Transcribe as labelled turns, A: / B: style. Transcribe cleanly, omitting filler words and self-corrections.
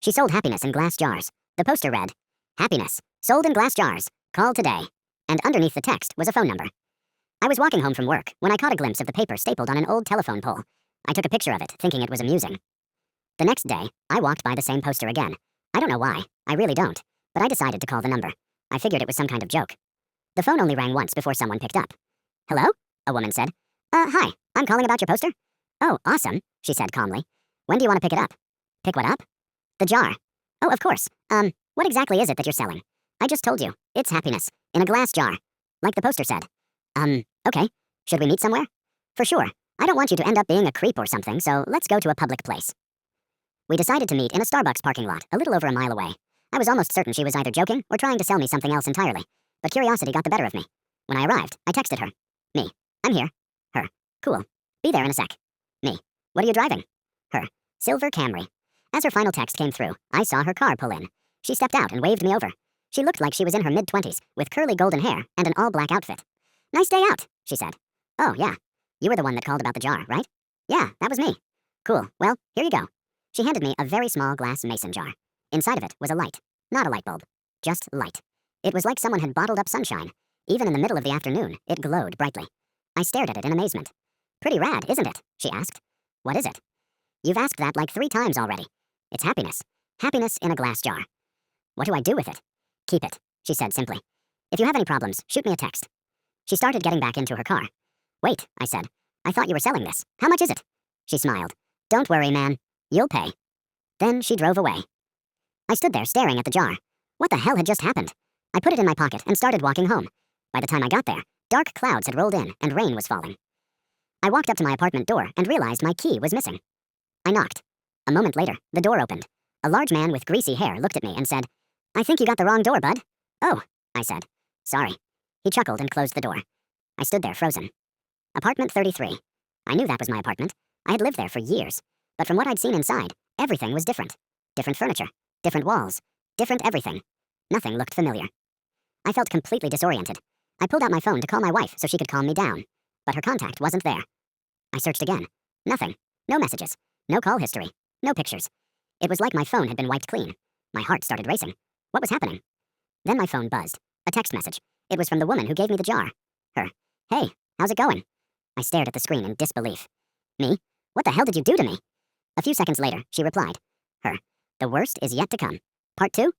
A: She sold happiness in glass jars. The poster read, "Happiness, sold in glass jars. Call today." And underneath the text was a phone number. I was walking home from work when I caught a glimpse of the paper stapled on an old telephone pole. I took a picture of it, thinking it was amusing. The next day, I walked by the same poster again. I don't know why. I really don't. But I decided to call the number. I figured it was some kind of joke. The phone only rang once before someone picked up. "Hello?" a woman said. Hi. I'm calling about your poster." "Oh, awesome," she said calmly. "When do you want to pick it up?" "Pick what up?" "The jar." "Oh, of course. What exactly is it that you're selling?" "I just told you. It's happiness. In a glass jar. Like the poster said." Okay. Should we meet somewhere?" "For sure. I don't want you to end up being a creep or something, so let's go to a public place." We decided to meet in a Starbucks parking lot, a little over a mile away. I was almost certain she was either joking or trying to sell me something else entirely, but curiosity got the better of me. When I arrived, I texted her. Me. "I'm here." Her. "Cool. Be there in a sec." Me. "What are you driving?" Her. "Silver Camry." As her final text came through, I saw her car pull in. She stepped out and waved me over. She looked like she was in her mid-20s, with curly golden hair and an all-black outfit. "Nice day out," she said. "Oh, yeah. You were the one that called about the jar, right?" "Yeah, that was me." "Cool. Well, here you go." She handed me a very small glass mason jar. Inside of it was a light. Not a light bulb. Just light. It was like someone had bottled up sunshine. Even in the middle of the afternoon, it glowed brightly. I stared at it in amazement. "Pretty rad, isn't it?" she asked. "What is it?" "You've asked that like 3 times already. It's happiness. Happiness in a glass jar." "What do I do with it?" "Keep it," she said simply. "If you have any problems, shoot me a text." She started getting back into her car. "Wait," I said. "I thought you were selling this. How much is it?" She smiled. "Don't worry, man. You'll pay." Then she drove away. I stood there staring at the jar. What the hell had just happened? I put it in my pocket and started walking home. By the time I got there, dark clouds had rolled in and rain was falling. I walked up to my apartment door and realized my key was missing. I knocked. A moment later, the door opened. A large man with greasy hair looked at me and said, "I think you got the wrong door, bud." "Oh," I said. "Sorry." He chuckled and closed the door. I stood there frozen. Apartment 33. I knew that was my apartment. I had lived there for years. But from what I'd seen inside, everything was different. Different furniture. Different walls. Different everything. Nothing looked familiar. I felt completely disoriented. I pulled out my phone to call my wife so she could calm me down. But her contact wasn't there. I searched again. Nothing. No messages. No call history. No pictures. It was like my phone had been wiped clean. My heart started racing. What was happening? Then my phone buzzed. A text message. It was from the woman who gave me the jar. Her. "Hey, how's it going?" I stared at the screen in disbelief. Me? What the hell did you do to me? A few seconds later, she replied. Her. "The worst is yet to come. Part 2?